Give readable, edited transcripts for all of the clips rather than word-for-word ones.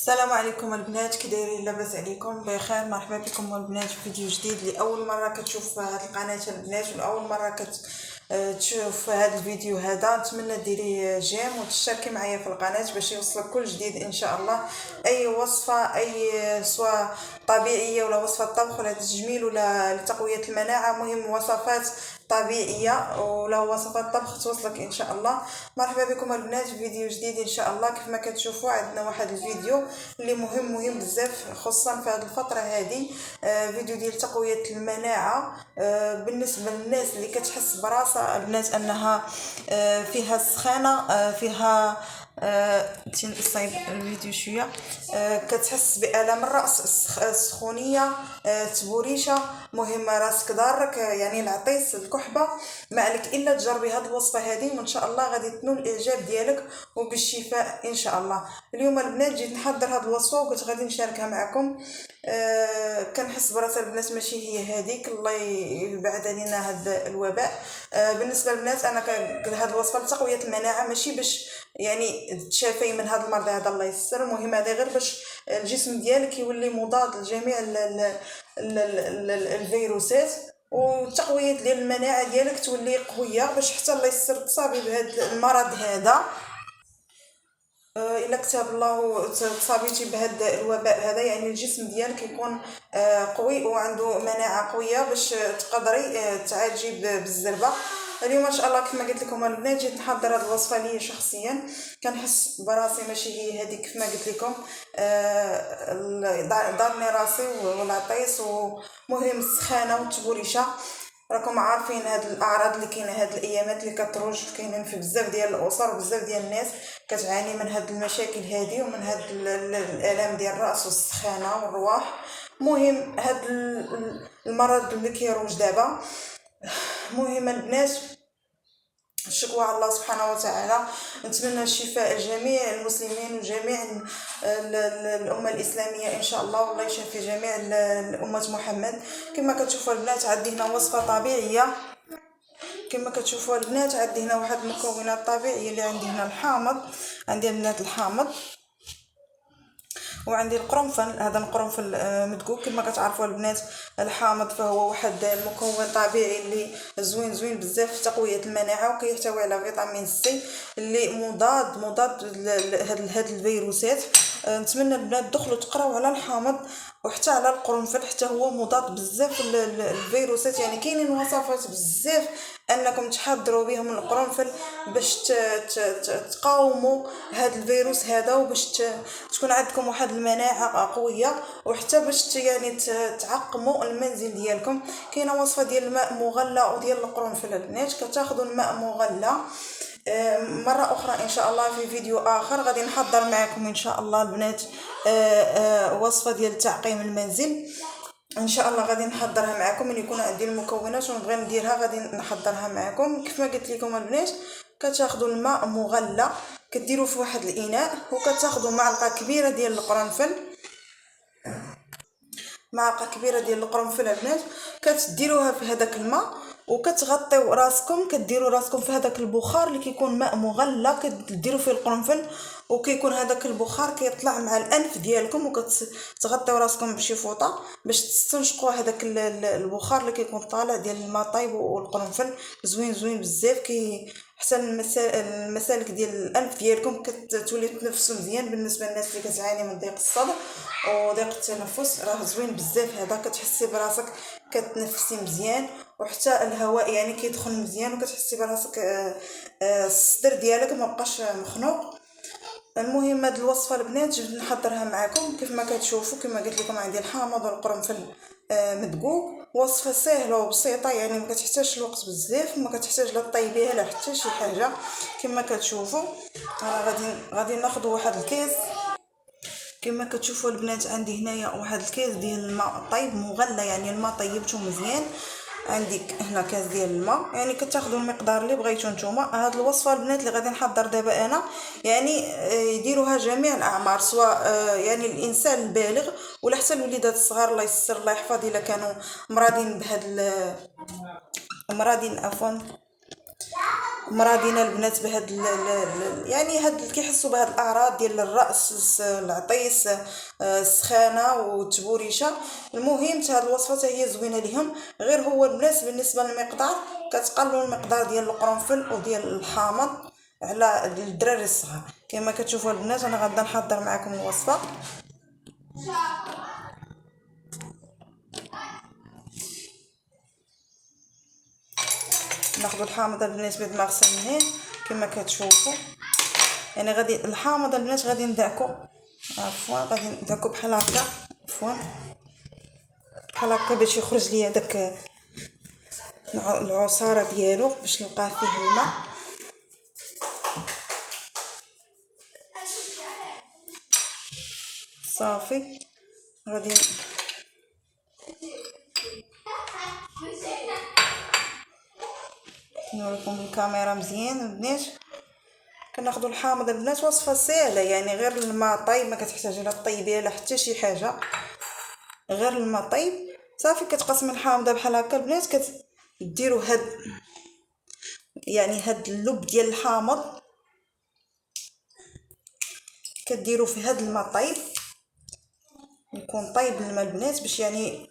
السلام عليكم البنات، كي دايرين؟ لاباس عليكم؟ بخير. مرحبا بكم البنات في فيديو جديد. لاول مره كتشوف هذه القناه البنات ولاول مره تشوف هذا الفيديو هذا، نتمنى ديري جيم وتشتركي معايا في القناه باش يوصلك كل جديد ان شاء الله. اي وصفه، اي سواء طبيعيه ولا وصفه طبخ ولا تجميل ولا لتقويه المناعه، مهم وصفات طبيعيه ولا وصفات طبخ توصلك ان شاء الله. مرحبا بكم البنات في فيديو جديد ان شاء الله. كيف ما كتشوفوا عندنا واحد الفيديو اللي مهم بزاف، خصوصا في هذه الفتره هذه. فيديو ديال تقويه المناعه بالنسبه للناس اللي كتحس براسها البنات انها فيها سخانه، فيها نصايب الفيديو شويه، كتحس بالام الراس، السخونيه، تبوريشه، مهم راسك ضارك، يعني العطيس، الكحبه، ما عليك الا تجربي هذه الوصفه هذه وان شاء الله غادي تنول الاعجاب ديالك وبالشفاء ان شاء الله. اليوم البنات جيت نحضر هذه الوصفه وقلت غادي نشاركها معكم. كنحس براسي البنات ماشي هي هذيك، الله يبعد علينا هذا الوباء. بالنسبه للبنات انا هذه الوصفه لتقويه المناعه، ماشي باش يعني تشافي من هذا المرض هذا، الله يسر. المهم هذا غير باش الجسم ديالك يولي مضاد لجميع الفيروسات، والتقويه ديال المناعه ديالك تولي قويه باش حتى الله يسر تصابي بهذا المرض هذا. الا كتب الله تصابيتي بهذا الوباء هذا، يعني الجسم ديالك يكون قوي وعنده مناعه قويه باش تقدري تعالجي بالزربه. اليوم ان شاء الله كما قلت لكم البنات جيت نحضر هذه الوصفه لي شخصيا، كنحس براسي ماشي هي هذيك كيف ما قلت لكم. ضارني راسي والعطيس، ومهم السخانه والتبوريشه. راكم عارفين هاد الاعراض اللي كاينه هاد الايامات اللي كتروج كاينين في بزاف ديال الاسر وبزاف ديال الناس كتعاني من هاد المشاكل هادي ومن هاد الالام ديال الراس والسخانه والرواح. مهم هاد المرض اللي كيروج دابا، مهم البنات الشكوى على الله سبحانه وتعالى. نتمنى الشفاء لجميع المسلمين وجميع الأمة الإسلامية إن شاء الله، والله يشفي جميع الأمة محمد. كما كتشوفوا البنات عندي هنا وصفة طبيعية، كما كتشوفوا البنات عندي هنا واحد المكونات طبيعية اللي عندي هنا الحامض، عندي البنات الحامض، وعندي القرنفل. هذا القرنفل مدقوق كما كتعرفوا البنات. الحامض فهو واحد المكون طبيعي اللي زوين بزاف في تقويه المناعه، وكيحتوي على فيتامين سي اللي مضاد لهاد الفيروسات. نتمنى البنات تدخلوا تقراو على الحامض وحتى على القرنفل، حتى هو مضاد بزاف للفيروسات. يعني كاينين وصفات بزاف انكم تحضروا بهم القرنفل باش تقاوموا هذا الفيروس هذا، وباش تكون عندكم واحد المناعه قويه، وحتى باش يعني تعقموا المنزل ديالكم. كاينه وصفه ديال الماء مغلى وديال القرنفل البنات، كتاخذوا الماء مغلى. مره اخرى ان شاء الله في فيديو اخر غادي نحضر معكم ان شاء الله البنات وصفه ديال تعقيم المنزل ان شاء الله. غادي نحضرها معكم من يكون عندي المكونات ونبغي نديرها غادي نحضرها معكم. كيف ما قلت لكم البنات كتاخذوا الماء مغلى كديروا في واحد الاناء، وكتاخذوا معلقه كبيره ديال القرنفل، معلقه كبيره ديال القرنفل البنات، كتديروها في هذاك الماء وكتغطيو راسكم، كديروا راسكم في هذاك البخار اللي كيكون ماء مغلى، كديروا فيه القرنفل وكيكون هذاك البخار كيطلع مع الانف ديالكم، وكتغطيو راسكم بشي فوطه باش تستنشقوا هذاك البخار اللي كيكون طالع ديال الماء طايب والقرنفل. زوين بزاف، حتى المسالك ديال الانف ديالكم كتولي تنفسوا مزيان. بالنسبه للناس اللي كتعاني من ضيق الصدر وضيق التنفس راه زوين بزاف هذا، كتحسي براسك كتنفسي مزيان، وحتى الهواء يعني كيدخل مزيان، وكتحسي براسك الصدر ديالك ما بقاش مخنوق. المهم هاد الوصفه البنات جبت نحضرها معكم. كيف ما كتشوفوا كما قلت لكم عندي الحامض والقرنفل مدقوق. وصفه سهله وبسيطه، يعني ما كتحتاجش الوقت بزاف، ما كتحتاج لا طيبيها لا حتى شي حاجه. كما كتشوفوا راه غادي ناخذ واحد الكيس. كما كتشوفوا البنات عندي هنايا واحد الكاس ديال الماء طيب مغلى، يعني الماء طيبته مزيان. عندي هنا كاس ديال الماء، يعني كتاخذوا المقدار اللي بغيتو نتوما. هاد الوصفه البنات اللي غادي نحضر دابا انا يعني يديروها جميع الاعمار، سواء يعني الانسان البالغ ولا حتى الوليدات الصغار، الله يسر الله يحفظ الا كانوا مرادين بهاد مرادين عفوا مرادين البنات بهاد يعني هاد كيحسوا بهاد الاعراض ديال الراس، العطيس، السخانه والتبوريشه. المهم هاد الوصفه حتى هي زوينه ليهم. غير هو البنات بالنسبه للمقدار كتقلوا المقدار ديال القرنفل وديال الحامض على الدراري الصغار. كما كتشوفوا البنات انا غادا نحضر معكم الوصفه. ناخذ الحامض البنات بعد ما غسلناه كما كتشوفوا. يعني غادي الحامض البنات غادي ندعكو، عفوا غادي ندعكو بحال هكا، عفوا بحال هكا باش يخرج ليا داك العصاره ديالو باش نلقاه فيه الماء. صافي غادي نوريكم الكاميرا مزيان البنات. كناخذوا الحامض البنات وصفه سهله، يعني غير الماء طايب، ما كتحتاجي لا طيبيه لا حتى شي حاجه، غير الماء طيب. صافي كتقسم الحامضه بحال هكا البنات، كديروا هاد يعني هاد اللب ديال الحامض كديروا في هاد الماء طيب، يكون طيب الماء البنات باش يعني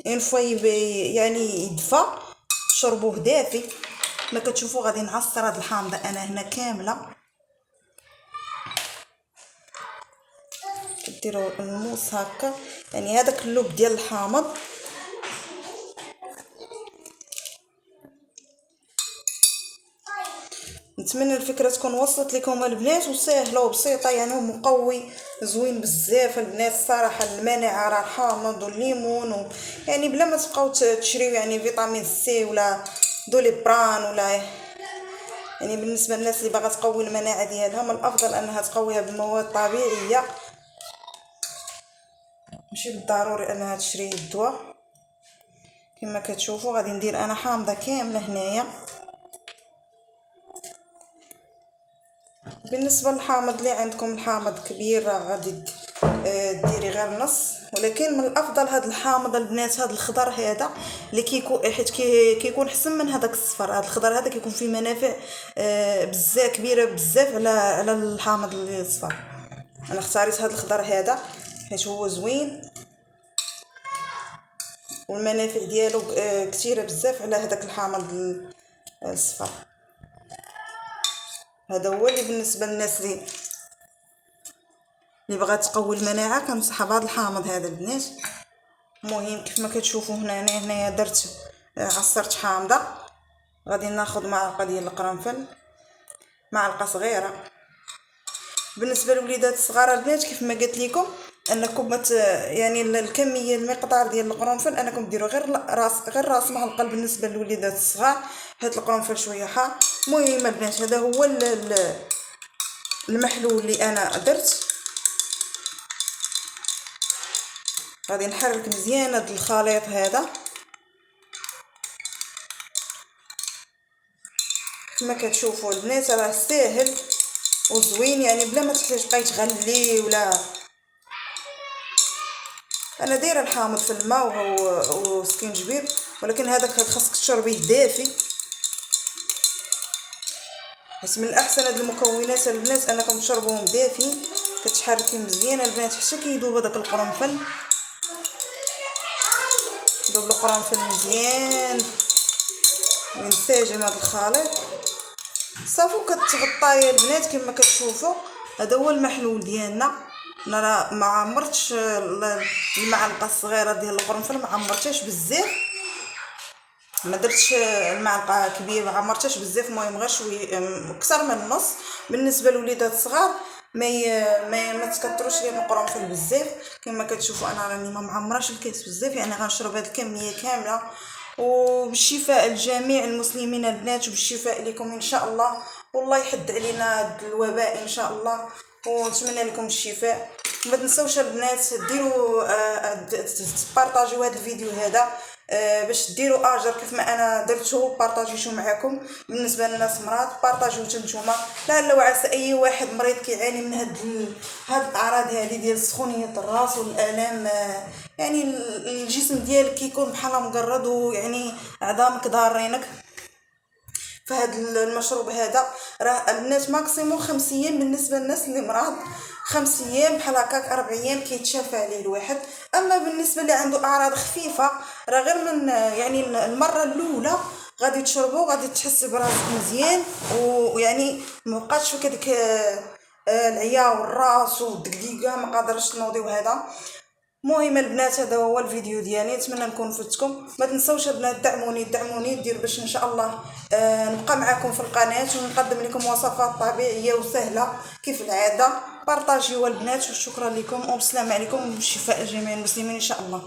اون فوا يعني يدفى شربوه دافي. ما كتشوفوا غادي نعصر هاد الحامضه انا هنا كامله. كديروا الموس هكا، يعني هذاك اللب ديال الحامض. نتمنى الفكره تكون وصلت لكم البنات، وسهله وبسيطه يعني، ومقوي زوين بزاف البنات الصراحه. المناعه راه الحامض والليمون يعني بلا ما تبقاو تشريو يعني فيتامين سي ولا دوليبران ولا يعني. بالنسبه للناس اللي باغا تقوي المناعه ديالها، من الافضل انها تقويها بمواد طبيعيه، ماشي بالضروري انها تشري الدواء. كما كتشوفوا غادي ندير انا حامضه كامله هنايا. بالنسبه للحامض اللي عندكم الحامض كبير راه غادي ديري غير نص، ولكن من الافضل هذا الحامض البنات هذا الخضر هذا اللي كيكون حيت كيكون حسن من هذاك الصفر. هذا الخضر هذا كيكون فيه منافع بزاف كبيره بزاف على الحامض اللي الصفر. انا اختاريت هذا الخضر هذا حيت هو زوين والمنافع ديالو كثيره بزاف على هذاك الحامض الصفر. هذا هو اللي بالنسبه للناس اللي بغات تقوي المناعه كنصحها بهذا الحامض هذا البنات. المهم كيف ما كتشوفوا هنايا درت عصرت حامضه. غادي ناخذ معلقه ديال القرنفل، معلقه صغيره. بالنسبه للوليدات الصغار البنات كيف ما قلت لكم انكم يعني الكميه المقدار ديال القرنفل انكم ديروا غير راس معلقه بالنسبه للوليدات الصغار، حيت القرنفل شويه حار. المهم البنات هذا هو المحلول اللي انا درت. غادي نحرك مزيان هذا الخليط هذا كما كتشوفوا البنات. راه ساهل وزوين يعني بلا ما تحتاج بقاي تغلي ولا. انا دايره الحامض في الماء وسكينجبير، ولكن هذاك خاصك تشربيه دافي. بس من الاحسن هاد المكونات البنات انكم تشربوهم دافين. كتحركي مزيان البنات حتى كيذوب هذاك القرنفل. ذوب القرنفل مزيان وينسجم هذا الخليط. صافي كتغطاي البنات كما كتشوفوا. هذا هو المحلول ديالنا. انا راه ما عمرتش المعلقه الصغيره ديال القرنفل، ما عمرتهاش بزاف، ما درتش المعلقه كبيره، ما عمرتهاش بزاف. المهم غير شويه اكثر من النص. بالنسبه للوليدات الصغار ما تكثروش ليهم القرنفل بزاف. كما كتشوفوا انا راني ما معمراش الكاس بزاف، يعني غنشرب هذه الكميه كامله. وبالشفاء لجميع المسلمين البنات، وبالشفاء لكم ان شاء الله، والله يحد علينا الوباء ان شاء الله، ونتمنى لكم الشفاء. ما تنسوش البنات ديروا تبارطاجيو هذا الفيديو هذا باش ديروا اجر كيف ما انا درته، بارطاجيتو معكم. بالنسبه للناس مرات بارطاجيو نتوما، لعل وعسى اي واحد مريض كيعاني من هاد الاعراض هذه ديال سخونيه الراس والالام، يعني الجسم ديالك كيكون بحال مقرض ويعني عظامك ضارينك. في هذا المشروب هذا. راه البنات ماكسيموم 5 ايام بالنسبه للناس اللي مرض، 5 ايام بحال هكاك 4 ايام كيتشافى عليه الواحد. اما بالنسبه اللي عنده اعراض خفيفه راه غير من يعني المره الاولى غادي تشربو غادي تحس براسك مزيان، ويعني مبقاتش فيك هذيك العيا والراس والدقديقه ما قادرش تنوضي وهذا. المهم البنات هذا هو الفيديو ديالي، نتمنى نكون فدتكم. ما تنسوش البنات دعموني دير باش ان شاء الله نبقى معكم في القناه ونقدم لكم وصفات طبيعيه وسهله كيف العاده. بارطاجيوا البنات وشكرا لكم، والسلام عليكم، والشفاء لجميع المسلمين ان شاء الله.